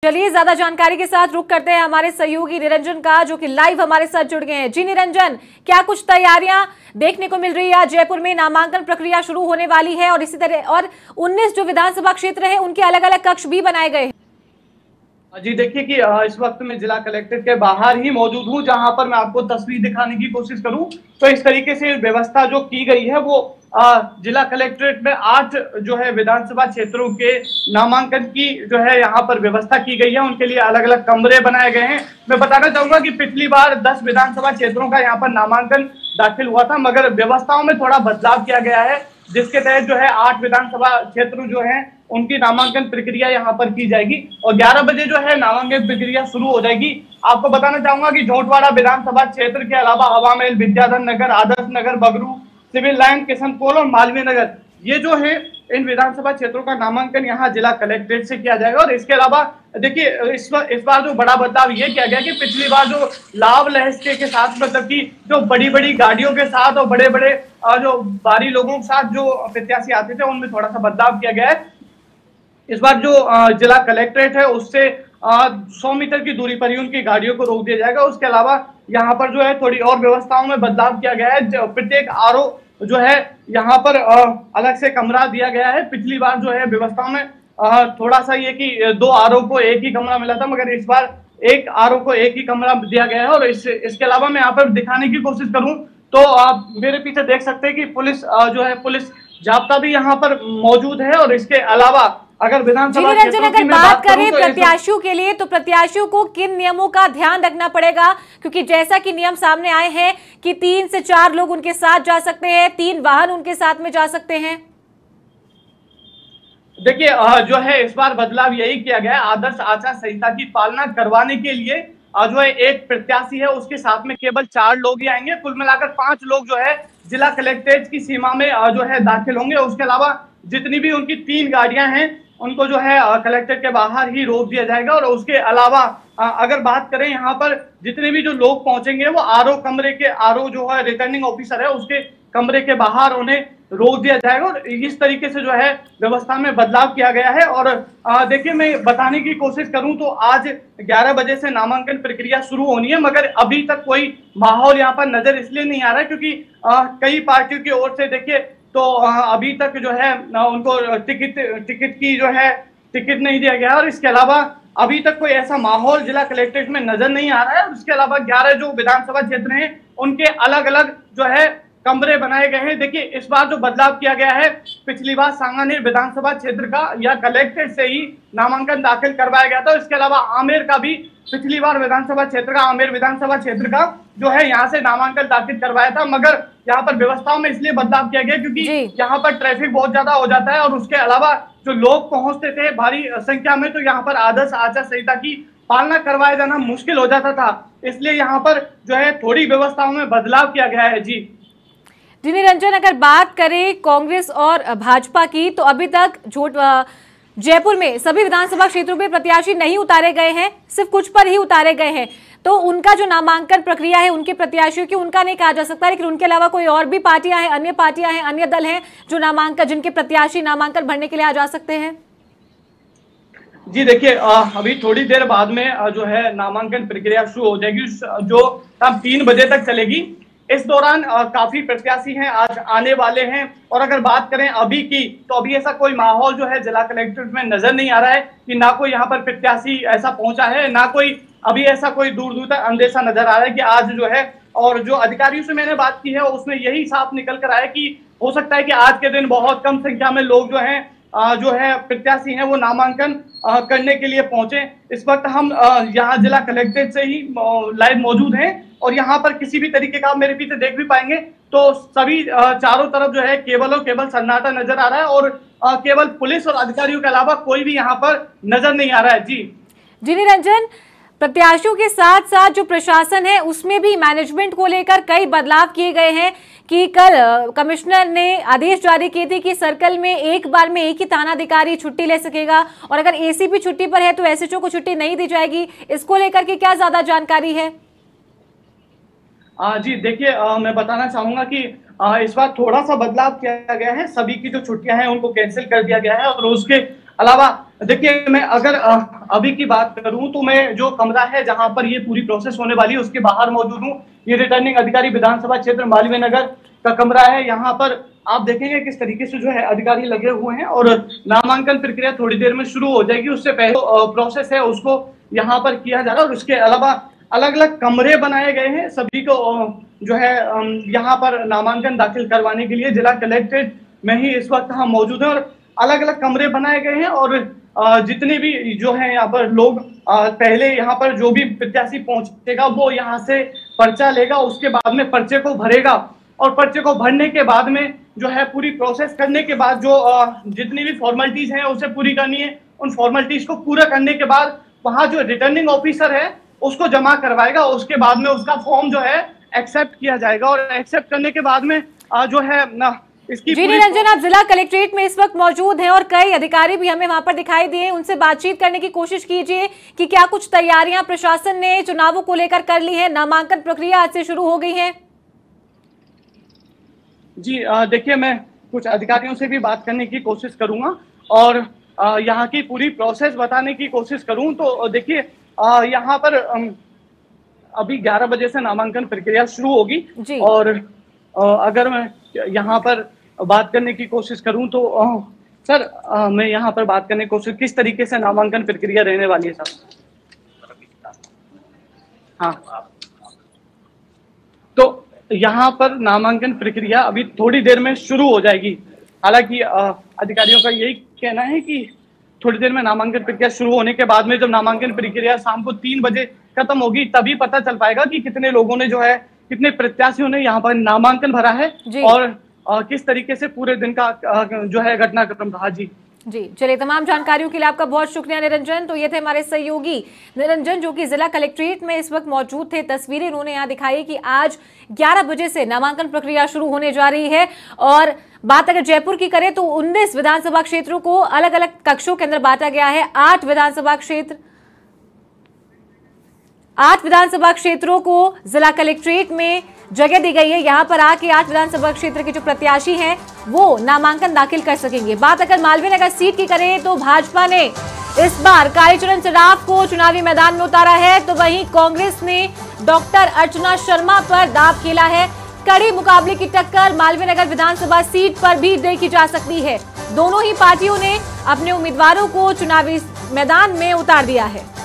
चलिए ज्यादा जानकारी के साथ रुक करते हैं हमारे सहयोगी निरंजन का, जो कि लाइव हमारे साथ जुड़ गए हैं। जी निरंजन, क्या कुछ तैयारियां देखने को मिल रही है? जयपुर में नामांकन प्रक्रिया शुरू होने वाली है और इसी तरह और 19 जो विधानसभा क्षेत्र है उनके अलग अलग कक्ष भी बनाए गए हैं। जी देखिए कि इस वक्त मैं जिला कलेक्ट्रेट के बाहर ही मौजूद हूं, जहां पर मैं आपको तस्वीर दिखाने की कोशिश करूं तो इस तरीके से व्यवस्था जो की गई है वो जिला कलेक्ट्रेट में 8 जो है विधानसभा क्षेत्रों के नामांकन की जो है यहाँ पर व्यवस्था की गई है। उनके लिए अलग अलग कमरे बनाए गए हैं। मैं बताना चाहूंगा कि पिछली बार 10 विधानसभा क्षेत्रों का यहाँ पर नामांकन दाखिल हुआ था, मगर व्यवस्थाओं में थोड़ा बदलाव किया गया है, जिसके तहत जो है 8 विधानसभा क्षेत्र जो है उनकी नामांकन प्रक्रिया यहाँ पर की जाएगी और 11 बजे जो है नामांकन प्रक्रिया शुरू हो जाएगी। आपको बताना चाहूंगा कि झोटवाड़ा विधानसभा क्षेत्र के अलावा हवा महल, विद्याधर नगर, आदर्श नगर, बगरू, सिविल लाइन, किशनपोल और मालवीय नगर, ये जो है इन विधानसभा क्षेत्रों का नामांकन यहाँ जिला कलेक्ट्रेट से किया जाएगा। और इसके अलावा देखिए इस बार जो बड़ा बदलाव ये किया गया कि पिछली बार जो लाभ लहस्ते के साथ, मतलब कि जो बड़ी बड़ी गाड़ियों के साथ और बड़े बड़े जो भारी लोगों के साथ जो प्रत्याशी आते थे उनमें थोड़ा सा बदलाव किया गया है। इस बार जो जिला कलेक्ट्रेट है उससे 100 मीटर की दूरी पर ही उनकी गाड़ियों को रोक दिया जाएगा। उसके अलावा यहाँ पर जो है थोड़ी और व्यवस्थाओं में बदलाव किया गया है। प्रत्येक आरओ जो है यहाँ पर अलग से कमरा दिया गया है। पिछली बार जो है व्यवस्थाओं में थोड़ा सा ये कि 2 आरओ को एक ही कमरा मिला था, मगर इस बार एक आरओ को एक ही कमरा दिया गया है। और इसके अलावा मैं यहाँ पर दिखाने की कोशिश करूं तो आप मेरे पीछे देख सकते हैं कि पुलिस जो है पुलिस जाब्ता भी यहाँ पर मौजूद है। और इसके अलावा अगर विधानसभा अगर बात करें प्रत्याशियों के लिए, तो प्रत्याशियों को किन नियमों का ध्यान रखना पड़ेगा? क्योंकि जैसा कि नियम सामने आए हैं कि 3 से 4 लोग उनके साथ जा सकते हैं, 3 वाहन उनके साथ में जा सकते हैं। देखिए जो है इस बार बदलाव यही किया गया है, आदर्श आचार संहिता की पालना करवाने के लिए जो है एक प्रत्याशी है उसके साथ में केवल 4 लोग ही आएंगे। कुल मिलाकर 5 लोग जो है जिला कलेक्ट्रेट की सीमा में जो है दाखिल होंगे। उसके अलावा जितनी भी उनकी 3 गाड़ियां हैं उनको जो है कलेक्ट्रेट के बाहर ही रोक दिया जाएगा। और उसके अलावा अगर बात करें यहाँ पर जितने भी जो लोग पहुंचेंगे वो आरओ कमरे के जो है रिटर्निंग ऑफिसर है उसके कमरे के बाहर उन्हें रोक दिया जाएगा। और इस तरीके से जो है व्यवस्था में बदलाव किया गया है। और देखिए मैं बताने की कोशिश करूं तो आज 11 बजे से नामांकन प्रक्रिया शुरू होनी है, मगर अभी तक कोई माहौल यहाँ पर नजर इसलिए नहीं आ रहा है क्योंकि कई पार्टियों की ओर से देखिए तो अभी तक जो है उनको टिकट की जो है टिकट नहीं दिया गया। और इसके अलावा अभी तक कोई ऐसा माहौल जिला कलेक्ट्रेट में नजर नहीं आ रहा है। उसके अलावा 11 जो विधानसभा क्षेत्र हैं उनके अलग अलग जो है कमरे बनाए गए हैं। देखिए इस बार जो बदलाव किया गया है, पिछली बार सांगानेर विधानसभा क्षेत्र का या कलेक्ट्रेट से ही नामांकन दाखिल करवाया गया था। इसके अलावा आमेर का भी पिछली बार विधानसभा क्षेत्र का आमेर विधानसभा क्षेत्र का जो है यहाँ से नामांकन दाखिल करवाया था, मगर यहाँ पर व्यवस्थाओं में इसलिए बदलाव किया गया क्योंकि यहाँ पर ट्रैफिक बहुत ज्यादा हो जाता है। और उसके अलावा जो लोग पहुंचते थे भारी संख्या में तो यहाँ पर आदर्श आचार संहिता की पालना करवाया जाना मुश्किल हो जाता था, इसलिए यहाँ पर जो है थोड़ी व्यवस्थाओं में बदलाव किया गया है। जी निरंजन, अगर बात करें कांग्रेस और भाजपा की तो अभी तक जयपुर में सभी विधानसभा क्षेत्रों में प्रत्याशी नहीं उतारे गए हैं, सिर्फ कुछ पर ही उतारे गए हैं। तो उनका जो नामांकन प्रक्रिया है उनके प्रत्याशियों की उनका नहीं कहा जा सकता, लेकिन उनके अलावा कोई और भी पार्टियां हैं, अन्य पार्टियां हैं, अन्य दल हैं जो जिनके प्रत्याशी नामांकन भरने के लिए आ जा सकते हैं। जी देखिए अभी थोड़ी देर बाद में जो है नामांकन प्रक्रिया शुरू हो जाएगी जो शाम 3 बजे तक चलेगी। इस दौरान काफी प्रत्याशी हैं आज आने वाले हैं। और अगर बात करें अभी की तो अभी ऐसा कोई माहौल जो है जिला कलेक्ट्रेट में नजर नहीं आ रहा है कि ना कोई यहाँ पर प्रत्याशी ऐसा पहुंचा है, ना कोई अभी ऐसा कोई दूर दूर तक अंदेशा नजर आ रहा है कि आज जो है। और जो अधिकारियों से मैंने बात की है उसमें यही साफ निकल कर आया कि हो सकता है कि आज के दिन बहुत कम संख्या में लोग जो है प्रत्याशी हैं वो नामांकन करने के लिए पहुंचे। इस वक्त हम यहाँ जिला कलेक्ट्रेट से ही लाइव मौजूद हैं और यहाँ पर किसी भी तरीके का आप मेरे पीछे देख भी पाएंगे तो सभी चारों तरफ जो है केवल और केवल सन्नाटा नजर आ रहा है और केवल पुलिस और अधिकारियों के अलावा कोई भी यहाँ पर नजर नहीं आ रहा है। जी निरंजन, प्रत्याशियों के साथ साथ जो प्रशासन है उसमें भी मैनेजमेंट को लेकर कई बदलाव किए गए हैं कि कल कमिश्नर ने आदेश जारी किए थे कि सर्कल में एक बार में एक ही थानाधिकारी छुट्टी ले सकेगा और अगर एसीपी छुट्टी पर है तो एसएचओ को छुट्टी नहीं दी जाएगी। इसको लेकर के क्या ज्यादा जानकारी है? जी देखिए मैं बताना चाहूंगा कि इस बार थोड़ा सा बदलाव किया गया है। सभी की जो छुट्टियां हैं उनको कैंसिल कर दिया गया है और उसके अलावा देखिए, मैं अगर अभी की बात करूं तो मैं जो कमरा है जहां पर ये पूरी प्रोसेस होने वाली है उसके बाहर मौजूद हूं। ये रिटर्निंग अधिकारी विधानसभा क्षेत्र मालवीय नगर का कमरा है। यहाँ पर आप देखेंगे किस तरीके से जो है अधिकारी लगे हुए हैं और नामांकन प्रक्रिया थोड़ी देर में शुरू हो जाएगी। उससे पहले प्रोसेस है उसको यहाँ पर किया जा रहा है और उसके अलावा अलग अलग कमरे बनाए गए हैं सभी को जो है यहाँ पर नामांकन दाखिल करवाने के लिए। जिला कलेक्ट्रेट में ही इस वक्त हम मौजूद हैं और अलग अलग कमरे बनाए गए हैं और जितने भी जो है यहाँ पर लोग पहले यहाँ पर जो भी प्रत्याशी पहुंचेगा वो यहाँ से पर्चा लेगा, उसके बाद में पर्चे को भरेगा और पर्चे को भरने के बाद में जो है पूरी प्रोसेस करने के बाद जो जितनी भी फॉर्मेलिटीज हैं उसे पूरी करनी है। उन फॉर्मेलिटीज को पूरा करने के बाद वहाँ जो रिटर्निंग ऑफिसर है उसको जमा करवाएगा। उसके बाद में उसका फॉर्म जो है एक्सेप्ट किया जाएगा और एक्सेप्ट करने के बाद में जो है इसकी जी निरंजन, आप जिला कलेक्ट्रेट में इस वक्त मौजूद हैं और कई अधिकारी भी हमें वहां पर दिखाई दिए। उनसे बातचीत करने की कोशिश कीजिए कि क्या कुछ तैयारियां प्रशासन ने चुनावों को लेकर कर ली है। नामांकन प्रक्रिया आज से शुरू हो गई है। जी देखिए, मैं कुछ अधिकारियों से भी बात करने की कोशिश करूंगा और यहाँ की पूरी प्रोसेस बताने की कोशिश करूं तो देखिए यहाँ पर अभी 11 बजे से नामांकन प्रक्रिया शुरू होगी और अगर मैं यहाँ पर बात करने की कोशिश करूं तो सर मैं यहाँ पर बात करने की कोशिश किस तरीके से नामांकन प्रक्रिया रहने वाली है सर। हाँ, तो यहाँ पर नामांकन प्रक्रिया अभी थोड़ी देर में शुरू हो जाएगी। हालांकि अधिकारियों का यही कहना है कि थोड़ी देर में नामांकन प्रक्रिया शुरू होने के बाद में जब नामांकन प्रक्रिया शाम को 3 बजे खत्म होगी तभी पता चल पाएगा कि कितने लोगों ने जो है कितने प्रत्याशियों ने यहाँ पर नामांकन भरा है और किस तरीके से पूरे दिन का जो है घटनाक्रम रहा। जी चलिए, तमाम जानकारियों के लिए आपका बहुत शुक्रिया निरंजन। तो ये थे हमारे सहयोगी निरंजन जो कि जिला कलेक्ट्रेट में इस वक्त मौजूद थे। तस्वीरें उन्होंने यहाँ दिखाई कि आज 11 बजे से नामांकन प्रक्रिया शुरू होने जा रही है और बात अगर जयपुर की करें तो 19 विधानसभा क्षेत्रों को अलग अलग कक्षों के अंदर बांटा गया है। 8 विधानसभा क्षेत्रों को जिला कलेक्ट्रेट में जगह दी गई है। यहाँ पर आके 8 विधानसभा क्षेत्र के जो प्रत्याशी हैं वो नामांकन दाखिल कर सकेंगे। बात अगर मालवीय नगर सीट की करें तो भाजपा ने इस बार कालीचरण सराफ को चुनावी मैदान में उतारा है, तो वहीं कांग्रेस ने डॉक्टर अर्चना शर्मा पर दांव खेला है। कड़ी मुकाबले की टक्कर मालवीय नगर विधानसभा सीट पर भी देखी जा सकती है। दोनों ही पार्टियों ने अपने उम्मीदवारों को चुनावी मैदान में उतार दिया है।